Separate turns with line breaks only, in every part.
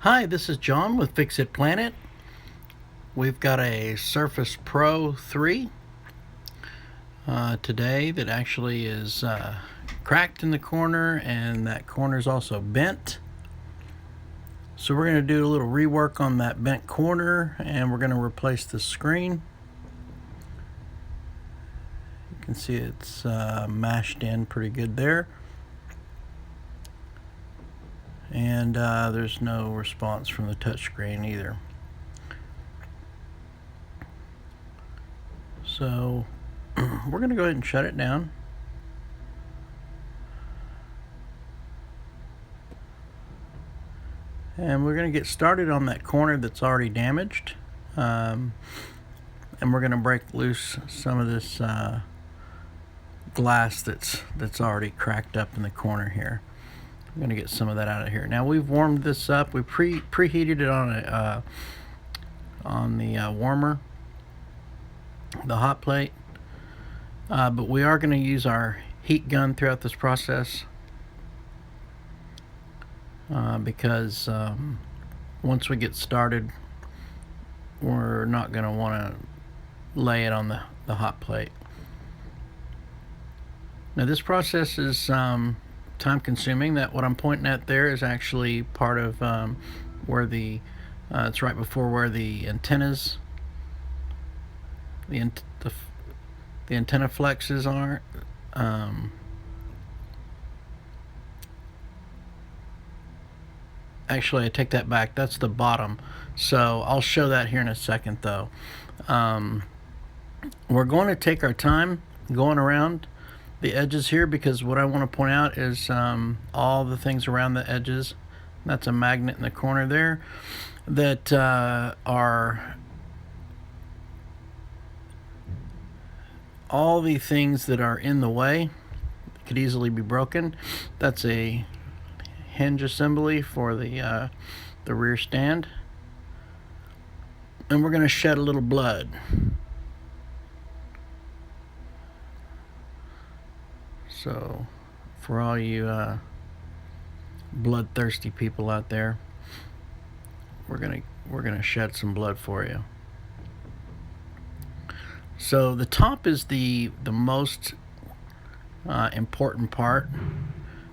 Hi, this is John with Fix It Planet. We've got a Surface Pro 3 today that actually is cracked in the corner, and that corner is also bent. So we're going to do a little rework on that bent corner, and we're going to replace the screen. You can see it's mashed in pretty good there. And there's no response from the touchscreen either. So we're going to go ahead and shut it down. And we're going to get started on that corner that's already damaged. And we're going to break loose some of this glass that's already cracked up in the corner here. I'm going to get some of that out of here. Now we've warmed this up. We preheated it on the warmer, the hot plate. But we are going to use our heat gun throughout this process because once we get started, we're not going to want to lay it on the hot plate. Now this process is time consuming. That what I'm pointing at there is actually part of where it's right before where the antennas, the antenna flexes are. Actually, I take that back. That's the bottom. So I'll show that here in a second, though. We're going to take our time going around the edges here, because what I want to point out is all the things around the edges. That's a magnet in the corner there that are all the things that are in the way, could easily be broken. That's a hinge assembly for the rear stand, and we're going to shed a little blood. So for all you bloodthirsty people out there, we're gonna shed some blood for you. So the top is the most important part.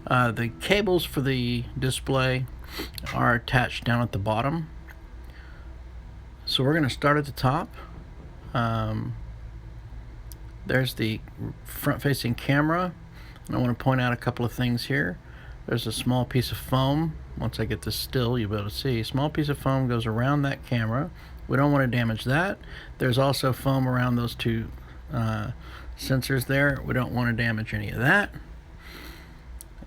The cables for the display are attached down at the bottom. So we're gonna start at the top. There's the front-facing camera. And I want to point out a couple of things here. There's a small piece of foam. Once I get this still, you'll be able to see. A small piece of foam goes around that camera. We don't want to damage that. There's also foam around those two sensors there. We don't want to damage any of that.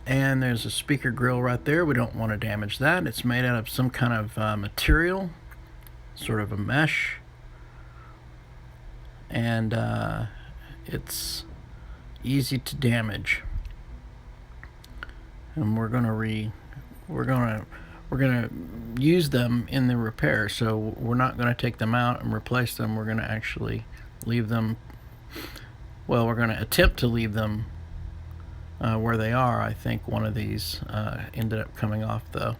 And there's a speaker grill right there. We don't want to damage that. It's made out of some kind of material, sort of a mesh. And it's easy to damage. And we're gonna use them in the repair. So we're not gonna take them out and replace them. We're gonna actually leave them. Well, we're gonna attempt to leave them where they are. I think one of these ended up coming off, though.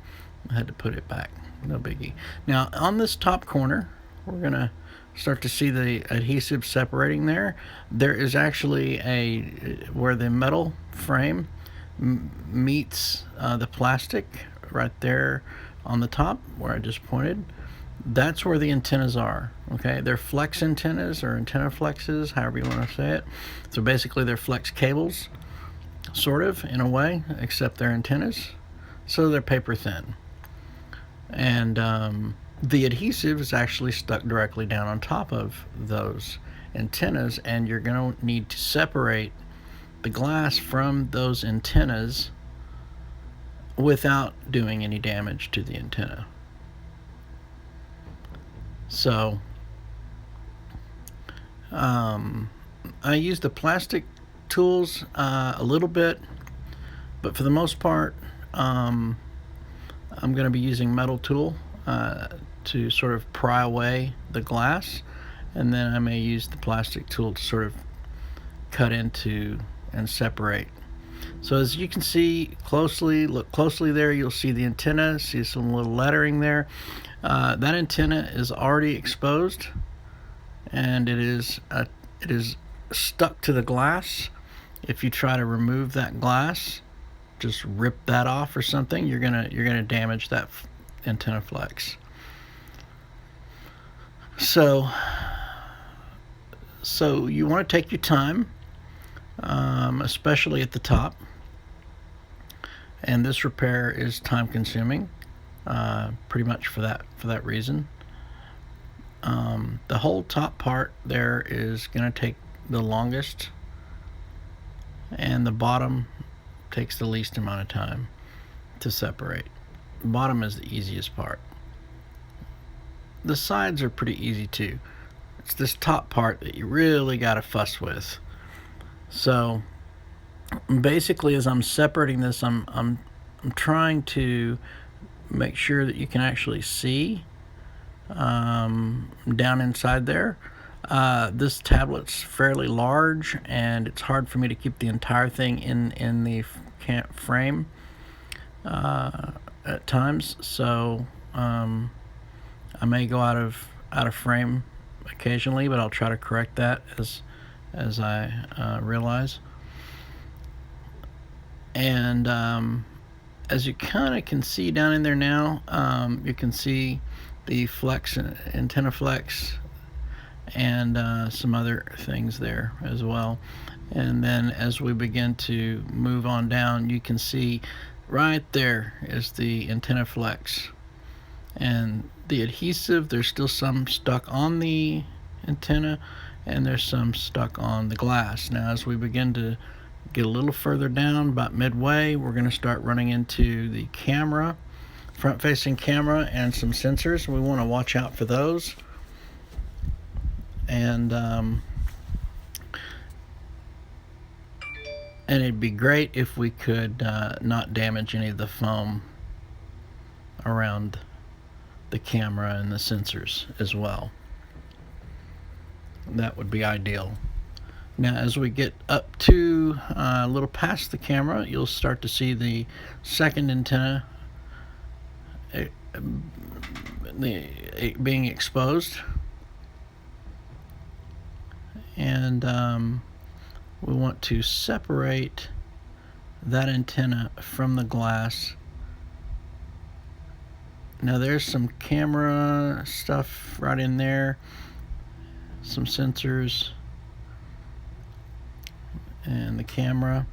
I had to put it back. No biggie. Now on this top corner, we're gonna start to see the adhesive separating there. There is actually where the metal frame meets the plastic right there on the top where I just pointed. That's where the antennas are. Okay, they're flex antennas or antenna flexes, however you want to say it. So basically they're flex cables, sort of, in a way, except they're antennas. So they're paper thin. And the adhesive is actually stuck directly down on top of those antennas, and you're going to need to separate the glass from those antennas without doing any damage to the antenna. So I use the plastic tools a little bit, but for the most part I'm going to be using metal tool to sort of pry away the glass, and then I may use the plastic tool to sort of cut into and separate So as you can see closely, look closely there, you'll see the antenna, see some little lettering there. That antenna is already exposed, and it is stuck to the glass. If you try to remove that glass, just rip that off or something, you're gonna damage that antenna flex. So you want to take your time, especially at the top. And this repair is time consuming, pretty much for that reason. The whole top part there is going to take the longest, and the bottom takes the least amount of time to separate. The bottom is the easiest part. The sides are pretty easy too. It's this top part that you really got to fuss with. So basically, as I'm separating this, I'm trying to make sure that you can actually see down inside there. This tablet's fairly large, and it's hard for me to keep the entire thing in the frame at times. So I may go out of frame occasionally, but I'll try to correct that as I realize. And as you kind of can see down in there now, you can see the flex, antenna flex, and some other things there as well. And then as we begin to move on down, you can see right there is the antenna flex. And the adhesive, there's still some stuck on the antenna, and there's some stuck on the glass. Now as we begin to get a little further down, about midway, we're going to start running into the camera, front-facing camera, and some sensors. We want to watch out for those. And it'd be great if we could not damage any of the foam around the camera and the sensors as well. That would be ideal. Now as we get up to a little past the camera, you'll start to see the second antenna being exposed. And we want to separate that antenna from the glass. Now there's some camera stuff right in there, some sensors, and the camera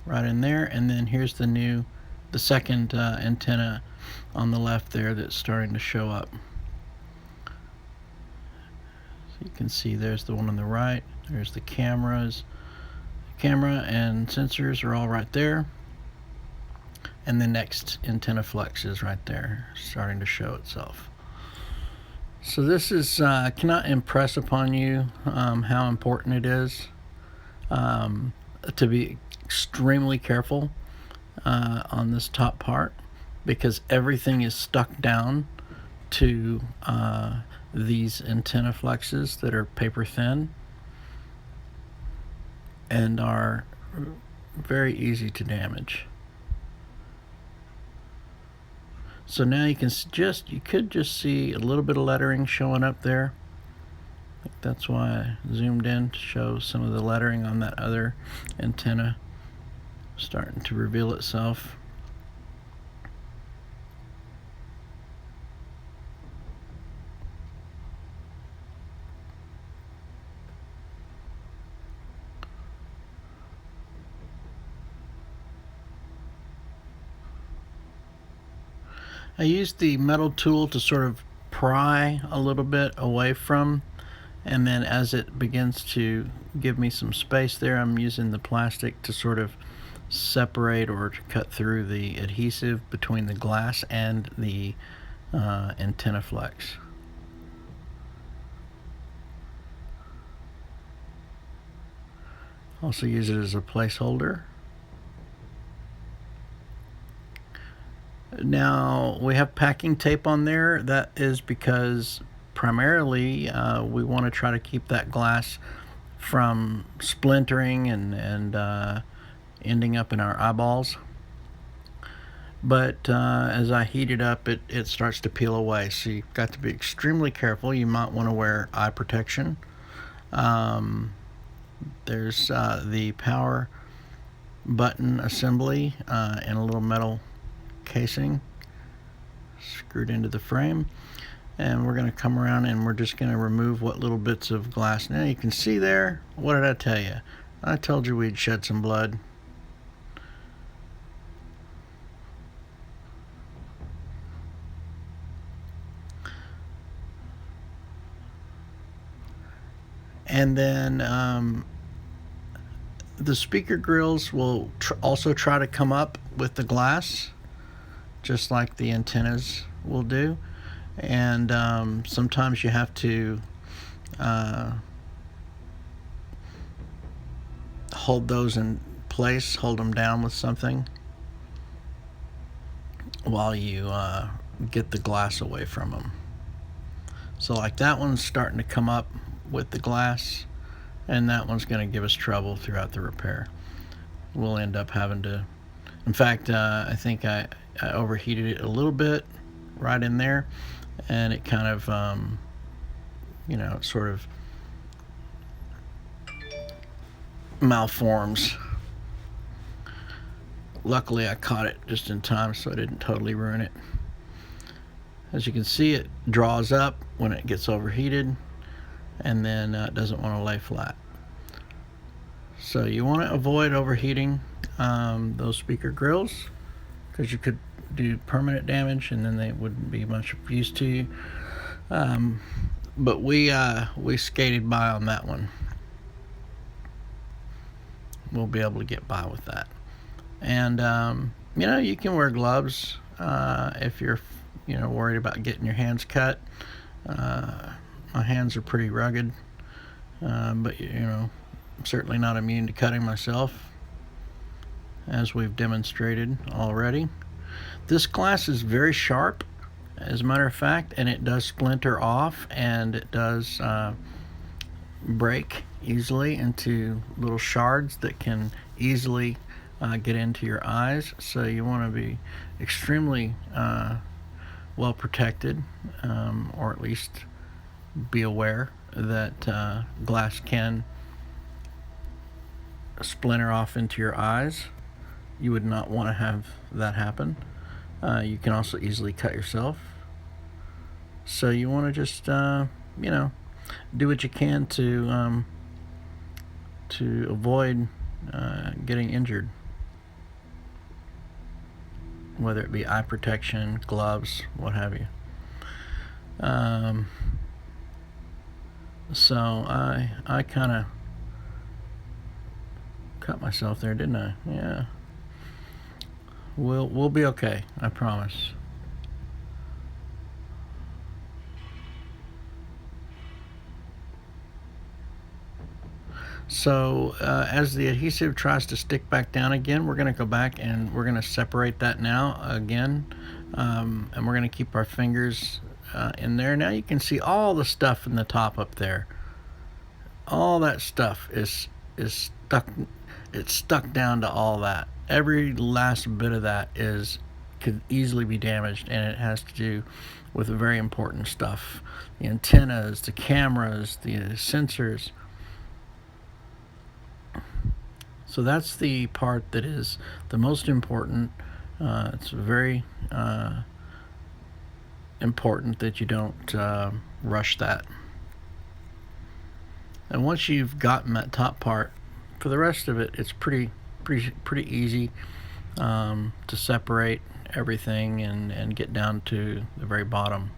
right in there. And then here's the second antenna on the left there that's starting to show up. So you can see there's the one on the right, there's the camera and sensors are all right there, and the next antenna flex is right there starting to show itself. So this is cannot impress upon you how important it is to be extremely careful on this top part, because everything is stuck down to these antenna flexes that are paper thin and are very easy to damage. So now you could just see a little bit of lettering showing up there. I think that's why I zoomed in to show some of the lettering on that other antenna starting to reveal itself. I used the metal tool to sort of pry a little bit away from, and then as it begins to give me some space there, I'm using the plastic to sort of separate or to cut through the adhesive between the glass and the antenna flex. Also use it as a placeholder. Now we have packing tape on there. That is because primarily we want to try to keep that glass from splintering and ending up in our eyeballs. But as I heat it up, it starts to peel away. So you've got to be extremely careful. You might want to wear eye protection. There's the power button assembly in a little metal casing screwed into the frame. And we're going to come around and we're just going to remove what little bits of glass. Now you can see there, what did I tell you? I told you we'd shed some blood. And then the speaker grills will also try to come up with the glass, just like the antennas will do. And sometimes you have to hold those in place, hold them down with something while you get the glass away from them. So like that one's starting to come up with the glass, and that one's going to give us trouble throughout the repair. We'll end up having to, in fact, I think I overheated it a little bit right in there, and it kind of, sort of malforms. Luckily, I caught it just in time, so I didn't totally ruin it. As you can see, it draws up when it gets overheated, and then it doesn't want to lay flat. So you want to avoid overheating those speaker grills, because you could do permanent damage and then they wouldn't be much use to you. But we skated by on that one. We'll be able to get by with that. And you can wear gloves if you're worried about getting your hands cut. My hands are pretty rugged, but I'm certainly not immune to cutting myself, as we've demonstrated already. This glass is very sharp, as a matter of fact, and it does splinter off, and it does break easily into little shards that can easily get into your eyes. So you want to be extremely well protected, or at least be aware that glass can splinter off into your eyes. You would not want to have that happen. You can also easily cut yourself. So you want to just do what you can to avoid getting injured, whether it be eye protection, gloves, what have you. So I kind of cut myself there, didn't I? Yeah. We'll be okay, I promise. So as the adhesive tries to stick back down again, we're going to go back and we're going to separate that now again, and we're going to keep our fingers in there. Now you can see all the stuff in the top up there. All that stuff is stuck. It's stuck down to all that. Every last bit of that could easily be damaged, and it has to do with very important stuff: the antennas, the cameras, the sensors. So that's the part that is the most important. It's very important that you don't rush that. And once you've gotten that top part, for the rest of it, it's pretty easy to separate everything and get down to the very bottom.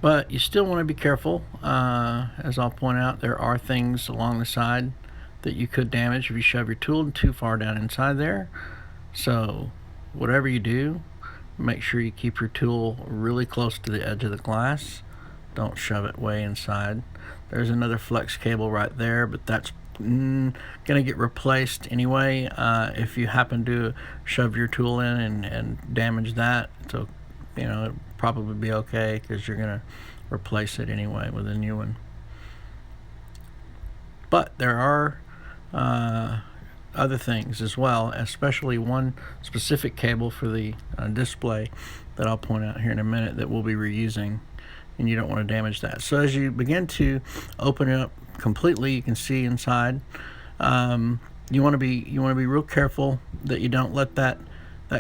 But you still want to be careful. As I'll point out, there are things along the side that you could damage if you shove your tool too far down inside there. So whatever you do, make sure you keep your tool really close to the edge of the glass. Don't shove it way inside. There's another Flux cable right there, but that's gonna get replaced anyway. If you happen to shove your tool in and damage that, so it'll probably be okay, because you're gonna replace it anyway with a new one. But there are other things as well, especially one specific cable for the display that I'll point out here in a minute that we'll be reusing, and you don't want to damage that. So as you begin to open it up completely, you can see inside. You want to be real careful that you don't let that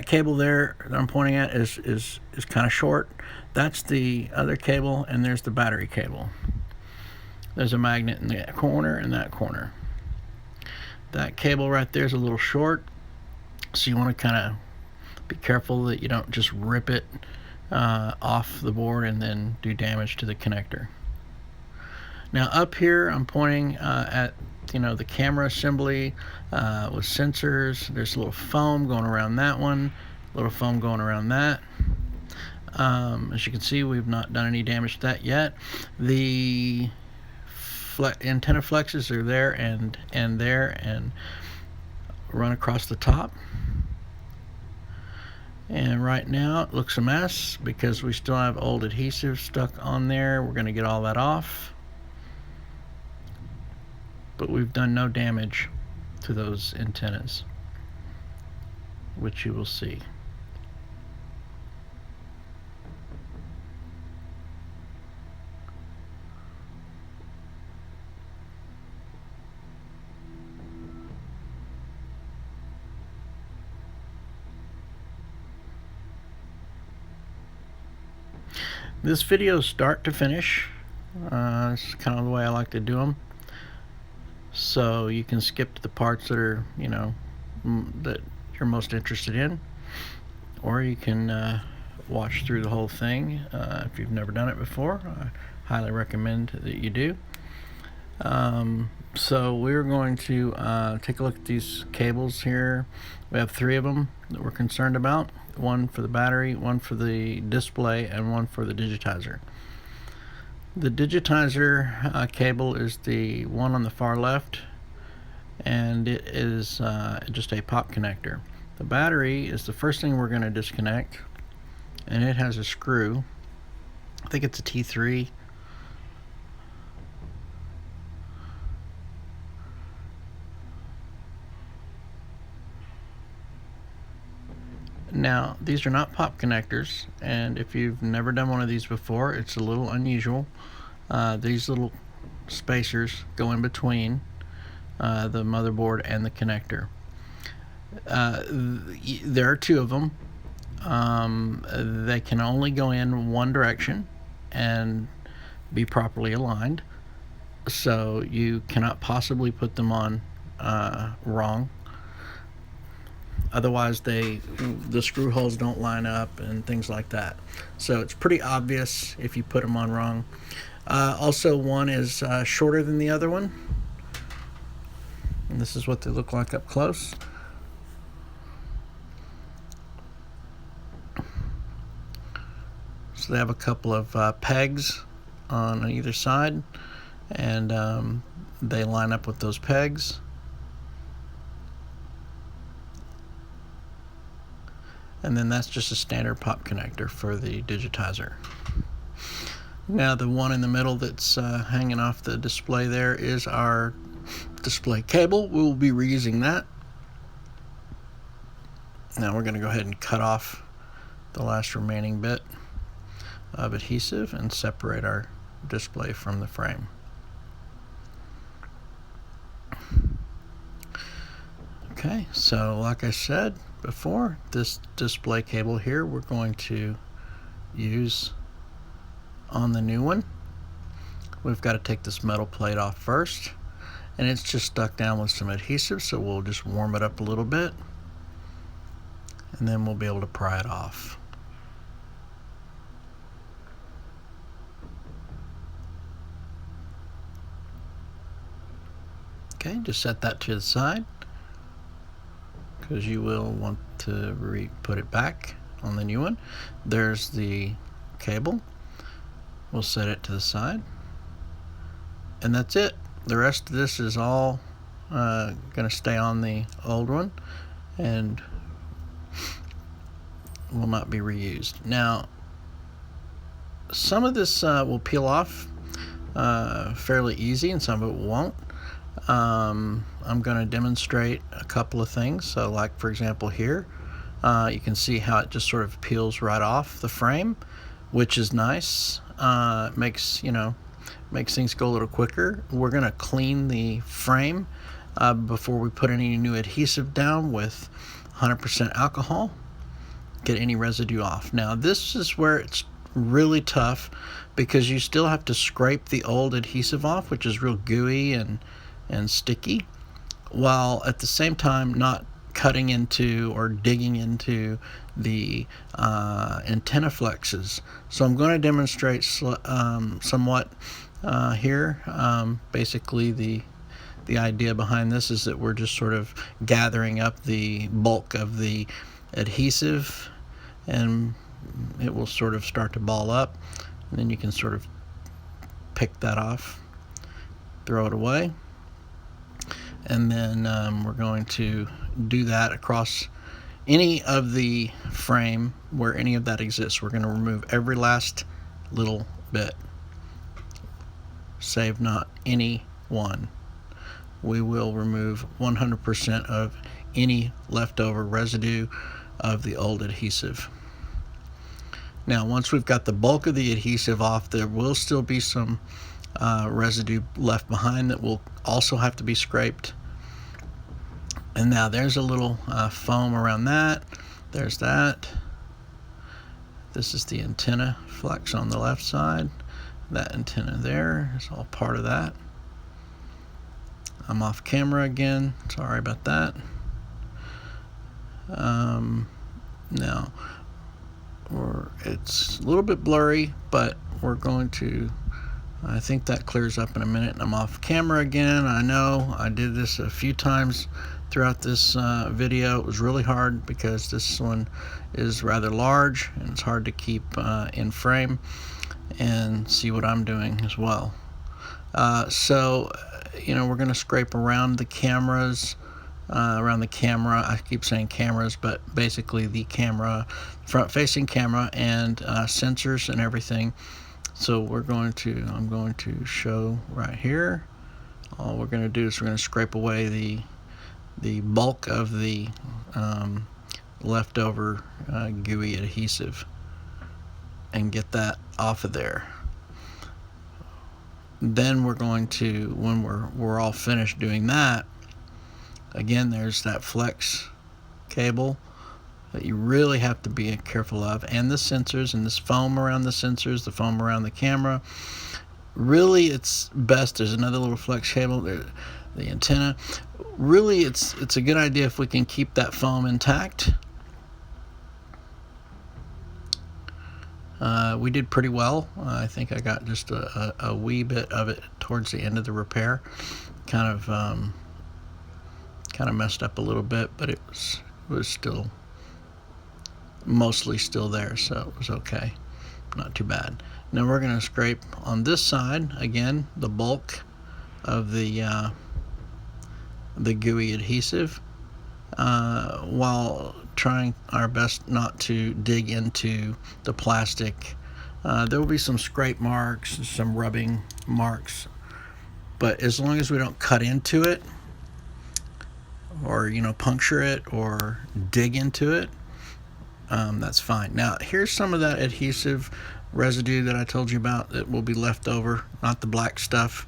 cable there that I'm pointing at is kind of short. That's the other cable, and there's the battery cable. There's a magnet in that corner and that corner. That cable right there is a little short, so you want to kind of be careful that you don't just rip it off the board and then do damage to the connector. Now up here I'm pointing at the camera assembly with sensors. There's a little foam going around that one, a little foam going around that. As you can see, we've not done any damage to that yet. The antenna flexes are there and there and run across the top. And right now it looks a mess because we still have old adhesive stuck on there. We're going to get all that off. But we've done no damage to those antennas, which you will see. This video is start to finish. This is kind of the way I like to do them. So you can skip to the parts that are, that you're most interested in, or you can watch through the whole thing. If you've never done it before, I highly recommend that you do. So we're going to take a look at these cables here. We have 3 of them that we're concerned about. One for the battery, one for the display, and one for the digitizer. The digitizer cable is the one on the far left, and it is just a pop connector. The battery is the first thing we're going to disconnect, and it has a screw. I think it's a T3. Now, these are not pop connectors, and if you've never done one of these before, it's a little unusual. These little spacers go in between the motherboard and the connector. There are 2 of them. They can only go in one direction and be properly aligned, so you cannot possibly put them on wrong. Otherwise the screw holes don't line up and things like that. So it's pretty obvious if you put them on wrong. Also, one is shorter than the other one, and this is what they look like up close. So they have a couple of pegs on either side, and they line up with those pegs. And then that's just a standard pop connector for the digitizer. Now the one in the middle that's hanging off the display there is our display cable. We'll be reusing that. Now we're going to go ahead and cut off the last remaining bit of adhesive and separate our display from the frame. Okay, so like I said before, this display cable here we're going to use on the new one. We've got to take this metal plate off first, and it's just stuck down with some adhesive, so we'll just warm it up a little bit, and then we'll be able to pry it off. Okay, just set that to the side, because you will want to put it back on the new one. There's the cable. We'll set it to the side, and that's it. The rest of this is all going to stay on the old one and will not be reused. Now, some of this will peel off fairly easy, and some of it won't. I'm going to demonstrate a couple of things. So like for example here, you can see how it just sort of peels right off the frame, which is nice. It makes things go a little quicker. We're going to clean the frame before we put any new adhesive down with 100% alcohol, get any residue off. Now this is where it's really tough because you still have to scrape the old adhesive off, which is real gooey and sticky, while at the same time not cutting into or digging into the antenna flexes. So I'm going to demonstrate somewhat here. Basically the idea behind this is that we're just sort of gathering up the bulk of the adhesive, and it will sort of start to ball up, and then you can sort of pick that off, throw it away, and then we're going to do that across any of the frame where any of that exists. We're going to remove every last little bit, save not any one. We will remove 100% of any leftover residue of the old adhesive. Now once we've got the bulk of the adhesive off, there will still be some residue left behind that will also have to be scraped. And now there's a little foam around that. There's that. This is the antenna flex on the left side. That antenna there is all part of that. I'm off camera again, sorry about that. Now it's a little bit blurry, but we're going to, I think that clears up in a minute. I'm off camera again. I know I did this a few times throughout this video. It was really hard because this one is rather large and it's hard to keep in frame and see what I'm doing as well. So we're going to scrape around the cameras, around the camera. I keep saying cameras, but basically the camera, front-facing camera, and sensors and everything. So I'm going to show right here. All we're going to do is we're going to scrape away the bulk of the leftover gooey adhesive and get that off of there. Then we're going to, when we're all finished doing that, again there's that flex cable that you really have to be careful of, and the sensors, and this foam around the sensors, the foam around the camera. Really it's best, there's another little flex cable there, the antenna. Really it's a good idea if we can keep that foam intact. We did pretty well. I think I got just a wee bit of it towards the end of the repair. Kind of messed up a little bit, but it was still mostly still there, so it was okay. Not too bad. Now we're going to scrape on this side again the bulk of the gooey adhesive, while trying our best not to dig into the plastic. There will be some scrape marks, some rubbing marks, but as long as we don't cut into it or puncture it or dig into it, that's fine. Now here's some of that adhesive residue that I told you about that will be left over, not the black stuff,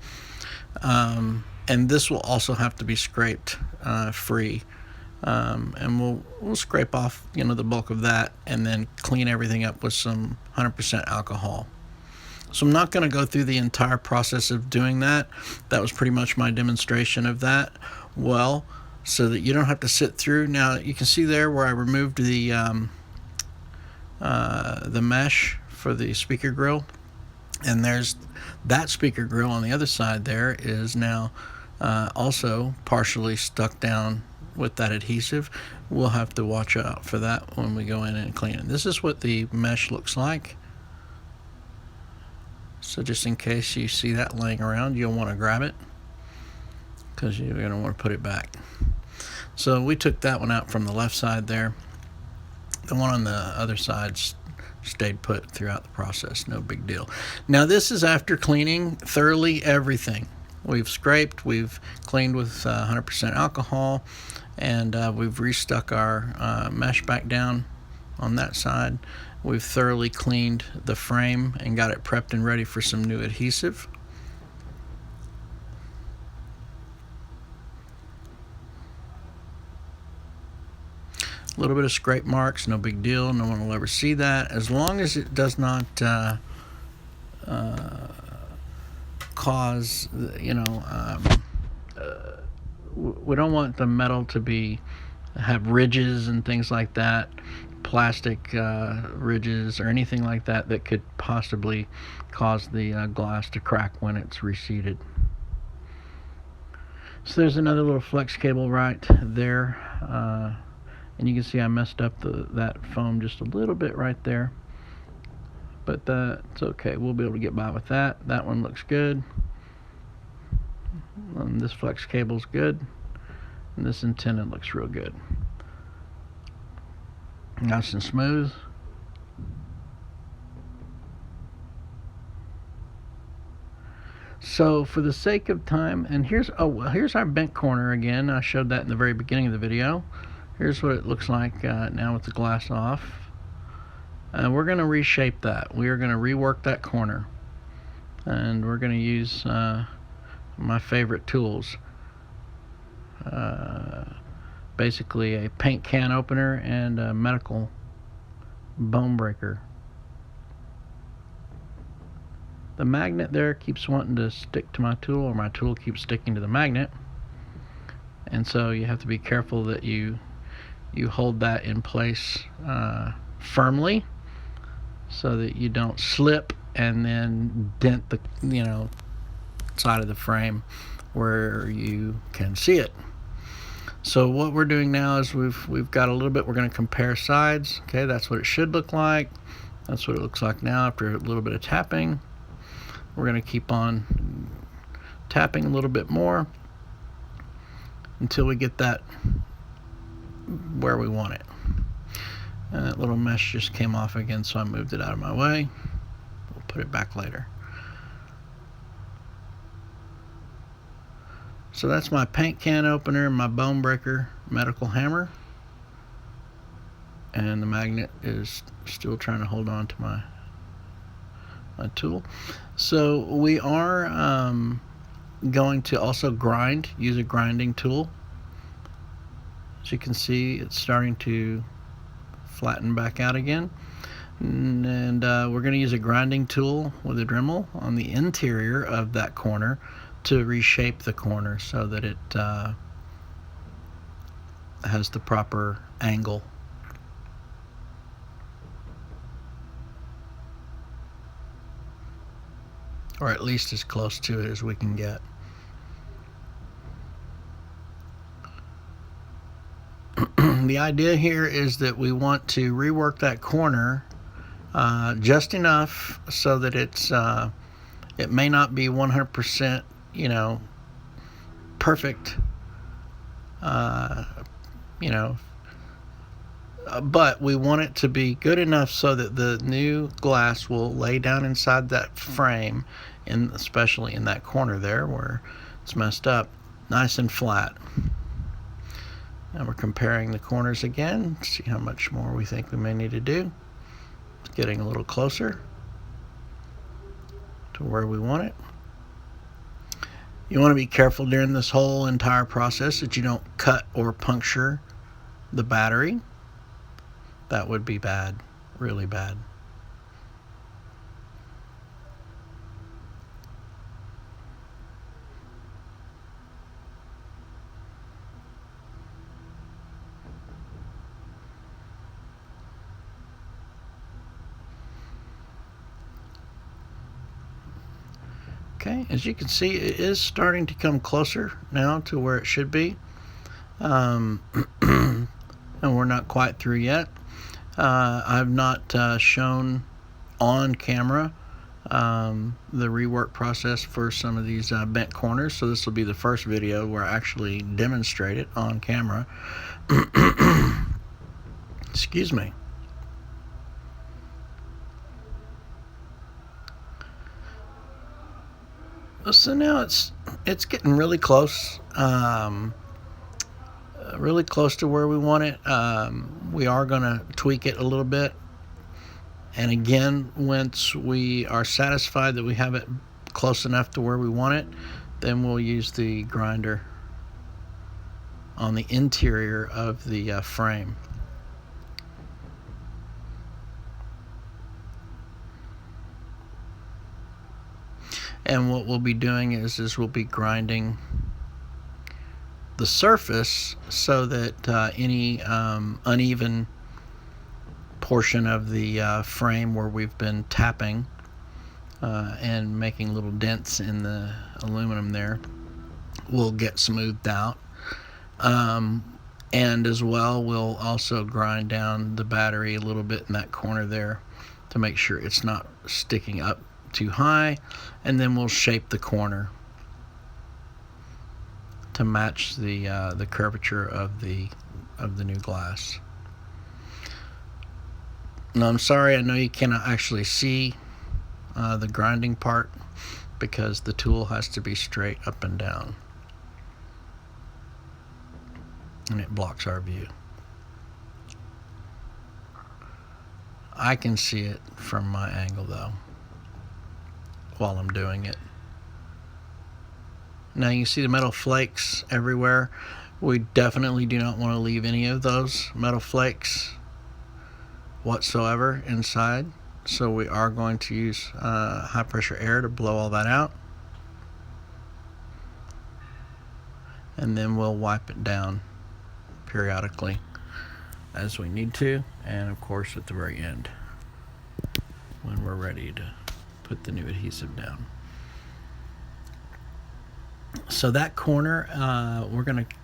and this will also have to be scraped free, and we'll scrape off the bulk of that and then clean everything up with some 100% alcohol. So I'm not going to go through the entire process of doing that. That was pretty much my demonstration of that. Well, so that you don't have to sit through. Now you can see there where I removed the mesh for the speaker grill, and there's that speaker grill on the other side. There is now also partially stuck down with that adhesive. We'll have to watch out for that when we go in and clean it. This is what the mesh looks like. So just in case you see that laying around, you'll want to grab it because you're going to want to put it back. So we took that one out from the left side there. The one on the other side stayed put throughout the process, no big deal. Now this is after cleaning thoroughly everything. We've scraped, we've cleaned with 100% alcohol, and we've restuck our mesh back down on that side. We've thoroughly cleaned the frame and got it prepped and ready for some new adhesive. A little bit of scrape marks, no big deal. No one will ever see that, as long as it does not cause, you know, we don't want the metal to have ridges and things like that, plastic ridges or anything like that that could possibly cause the glass to crack when it's reseated. So there's another little flex cable right there, and you can see I messed up that foam just a little bit right there, but that's okay. We'll be able to get by with that. That one looks good. This flex cable's good, and this antenna looks real good. Nice and smooth. So for the sake of time, and here's our bent corner again. I showed that in the very beginning of the video. Here's what it looks like now with the glass off. We're going to reshape that. We are going to rework that corner, and we're going to use my favorite tools. Basically a paint can opener and a medical bone breaker. The magnet there keeps wanting to stick to my tool, or my tool keeps sticking to the magnet, and so you have to be careful that you hold that in place firmly so that you don't slip and then dent the side of the frame where you can see it. So what we're doing now is we've got a little bit, we're going to compare sides. Okay, that's what it should look like. That's what it looks like now after a little bit of tapping. We're going to keep on tapping a little bit more until we get that where we want it. And that little mesh just came off again, so I moved it out of my way. We'll put it back later. So that's my paint can opener, my bone breaker medical hammer, and the magnet is still trying to hold on to my tool. So we are going to also use a grinding tool. As you can see, it's starting to flatten back out again, and we're going to use a grinding tool with a Dremel on the interior of that corner to reshape the corner so that it has the proper angle. Or at least as close to it as we can get. The idea here is that we want to rework that corner just enough so that it may not be 100% perfect, but we want it to be good enough so that the new glass will lay down inside that frame, especially in that corner there where it's messed up, nice and flat. Now we're comparing the corners again, see how much more we think we may need to do. It's getting a little closer to where we want it. You want to be careful during this whole entire process that you don't cut or puncture the battery. That would be bad, really bad. Okay, as you can see, it is starting to come closer now to where it should be, and we're not quite through yet. I've not shown on camera the rework process for some of these bent corners, so this will be the first video where I actually demonstrate it on camera. Excuse me. So now it's it's getting really close. Really close to where we want it. We are going to tweak it a little bit. And again, once we are satisfied that we have it close enough to where we want it, then we'll use the grinder on the interior of the frame. And what we'll be doing is we'll be grinding the surface so that any uneven portion of the frame where we've been tapping and making little dents in the aluminum there will get smoothed out. And as well, we'll also grind down the battery a little bit in that corner there to make sure it's not sticking up too high, and then we'll shape the corner to match the curvature of the new glass. Now, I'm sorry, I know you cannot actually see the grinding part because the tool has to be straight up and down, and it blocks our view. I can see it from my angle though while I'm doing it. Now you can see the metal flakes everywhere. We definitely do not want to leave any of those metal flakes whatsoever inside, so we are going to use high pressure air to blow all that out, and then we'll wipe it down periodically as we need to, and of course at the very end when we're ready to put the new adhesive down. So that corner, we're going to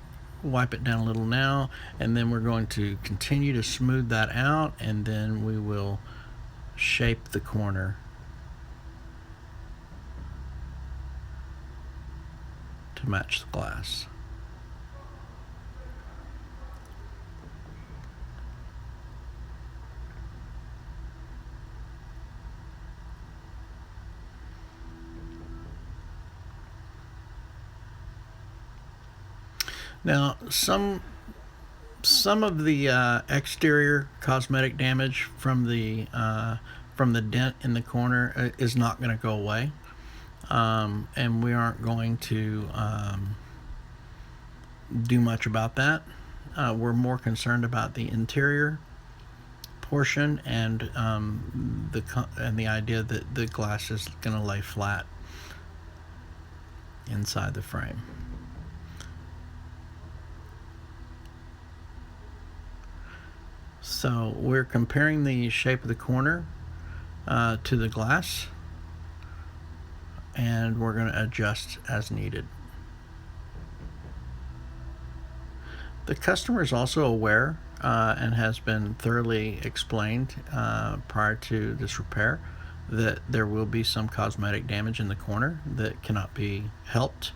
wipe it down a little now, and then we're going to continue to smooth that out, and then we will shape the corner to match the glass. Now, some of the exterior cosmetic damage from the dent in the corner is not going to go away, and we aren't going to do much about that. We're more concerned about the interior portion and the idea that the glass is going to lay flat inside the frame. So we're comparing the shape of the corner to the glass, and we're going to adjust as needed. The customer is also aware and has been thoroughly explained prior to this repair that there will be some cosmetic damage in the corner that cannot be helped.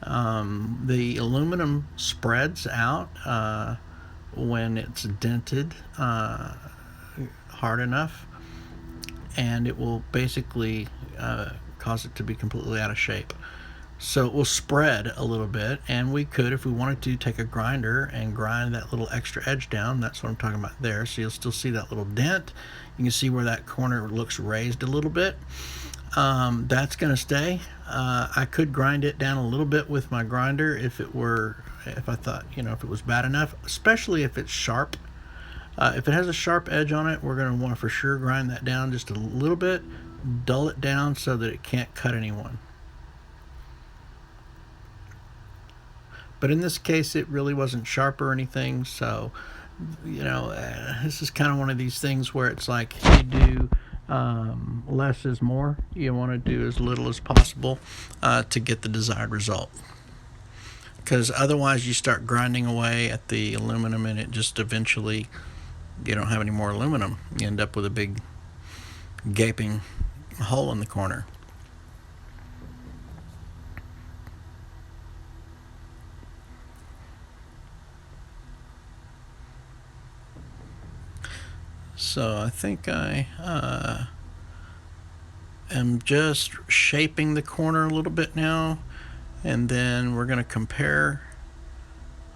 The aluminum spreads out when it's dented hard enough, and it will basically cause it to be completely out of shape. So it will spread a little bit, and we could, if we wanted to, take a grinder and grind that little extra edge down. That's what I'm talking about there. So you'll still see that little dent. You can see where that corner looks raised a little bit. That's going to stay. I could grind it down a little bit with my grinder if I thought, if it was bad enough, especially if it's sharp. If it has a sharp edge on it, we're going to want to for sure grind that down just a little bit, dull it down so that it can't cut anyone. But in this case, it really wasn't sharp or anything, so, this is kind of one of these things where it's like you do less is more. You want to do as little as possible to get the desired result. Because otherwise you start grinding away at the aluminum, and it just eventually, you don't have any more aluminum. You end up with a big gaping hole in the corner. So I think I am just shaping the corner a little bit now, And then we're going to compare,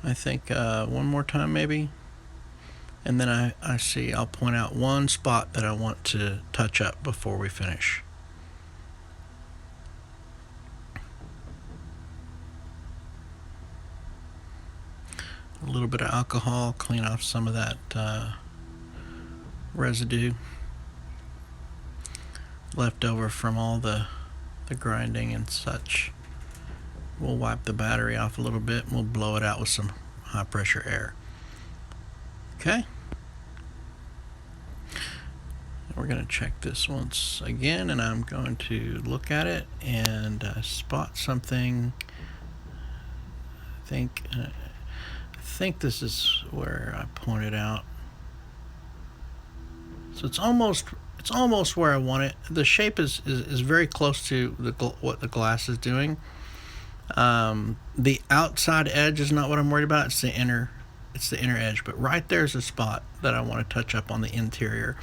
I think, one more time maybe. And then I'll point out one spot that I want to touch up before we finish. A little bit of alcohol, clean off some of that residue left over from all the grinding and such. We'll wipe the battery off a little bit and we'll blow it out with some high pressure air. Okay. We're going to check this once again, and I'm going to look at it and spot something. I think this is where I pointed out. So it's almost where I want it. The shape is very close to what the glass is doing. The outside edge is not what I'm worried about. It's the inner edge. But right there's a spot that I want to touch up on the interior.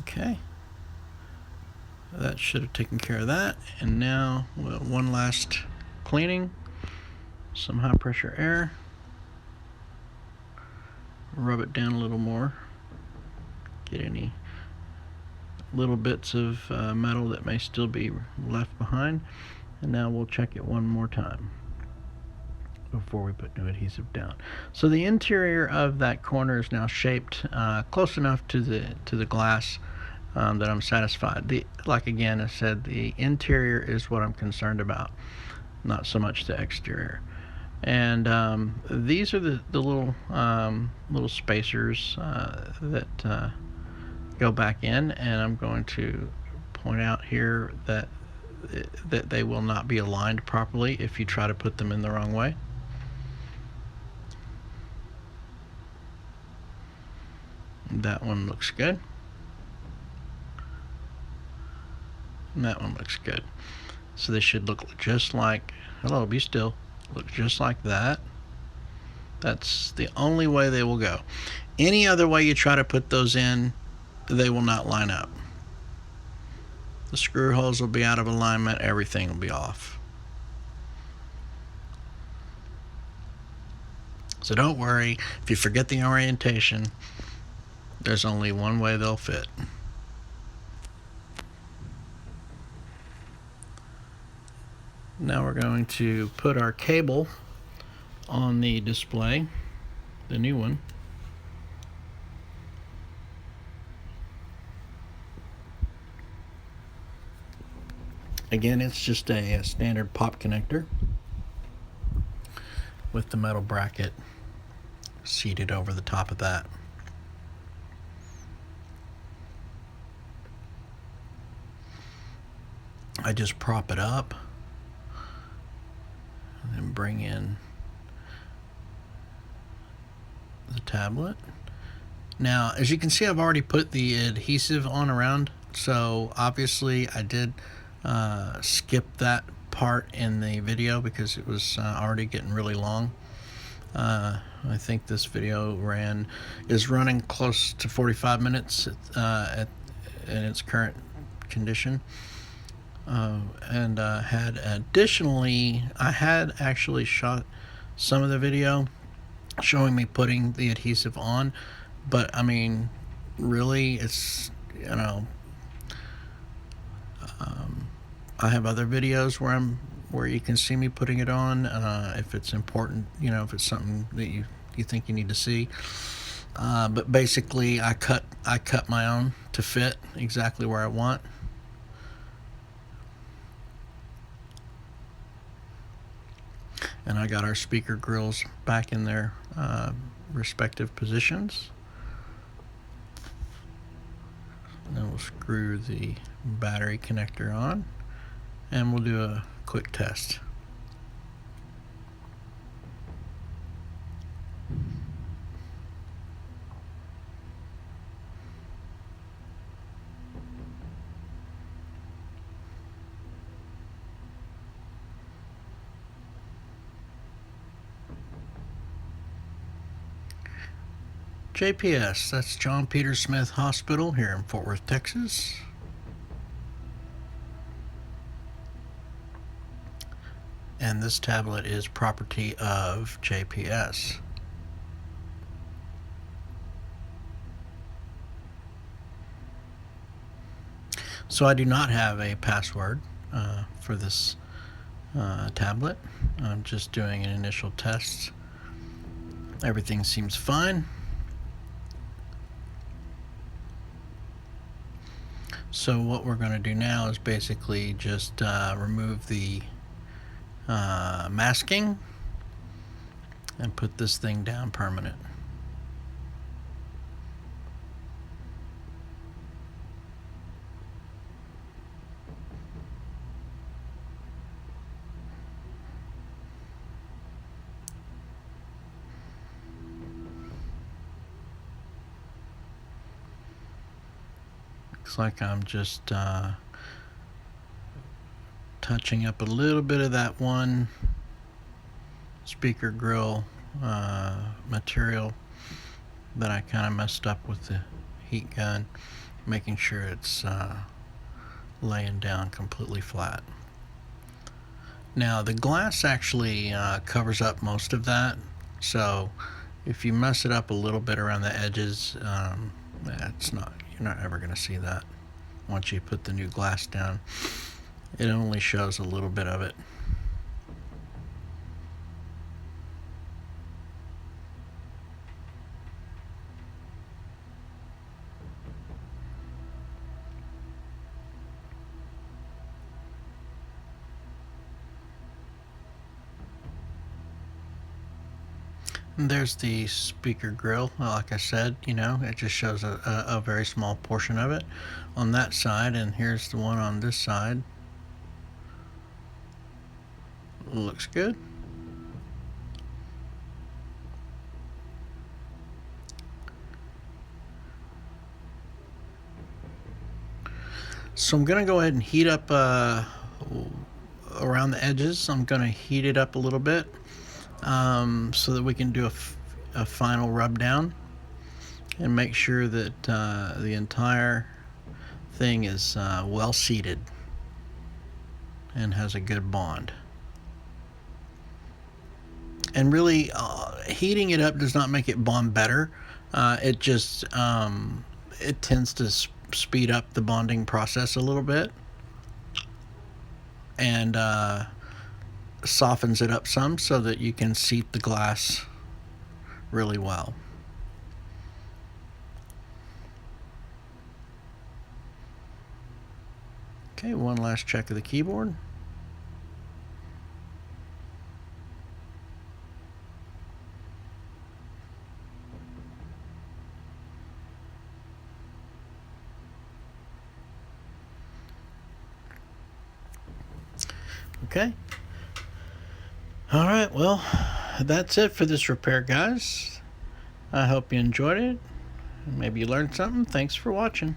Okay. That should have taken care of that. And now, one last cleaning. Some high pressure air. Rub it down a little more. Get any little bits of metal that may still be left behind. And now we'll check it one more time before we put new adhesive down. So the interior of that corner is now shaped close enough to the glass that I'm satisfied. Like again I said, the interior is what I'm concerned about, not so much the exterior. And these are the little spacers that go back in, and I'm going to point out here that they will not be aligned properly if you try to put them in the wrong way. That one looks good. And that one looks good. So they should look just like, hello, be still, look just like that. That's the only way they will go. Any other way you try to put those in, they will not line up. The screw holes will be out of alignment, everything will be off. So don't worry, if you forget the orientation, there's only one way they'll fit. Now we're going to put our cable on the display, the new one. Again, it's just a standard pop connector with the metal bracket seated over the top of that. I just prop it up and then bring in the tablet. Now, as you can see, I've already put the adhesive on around, so obviously I did skip that part in the video because it was already getting really long. I think this video is running close to 45 minutes in its current condition. And had additionally, I had actually shot some of the video showing me putting the adhesive on, but I mean, really, it's, you know, I have other videos where you can see me putting it on if it's important, you know, if it's something that you think you need to see. But basically, I cut my own to fit exactly where I want. And I got our speaker grills back in their respective positions. And then we'll screw the battery connector on, and we'll do a quick test. JPS, that's John Peter Smith Hospital here in Fort Worth, Texas. And this tablet is property of JPS. So I do not have a password for this tablet. I'm just doing an initial test. Everything seems fine. So what we're going to do now is basically just remove the masking and put this thing down permanent. Looks like I'm just touching up a little bit of that one speaker grill material that I kind of messed up with the heat gun, making sure it's laying down completely flat. Now the glass actually covers up most of that, so if you mess it up a little bit around the edges, you're not ever going to see that. Once you put the new glass down, it only shows a little bit of it. And there's the speaker grill. Like I said, it just shows a very small portion of it on that side, and here's the one on this side. Looks good. So I'm going to go ahead and heat up around the edges. I'm going to heat it up a little bit so that we can do a final rub down and make sure that the entire thing is well seated and has a good bond. And really, heating it up does not make it bond better. It just it tends to speed up the bonding process a little bit and softens it up some so that you can seat the glass really well. Okay, one last check of the keyboard. Okay. All right, well, that's it for this repair, guys. I hope you enjoyed it. Maybe you learned something. Thanks for watching.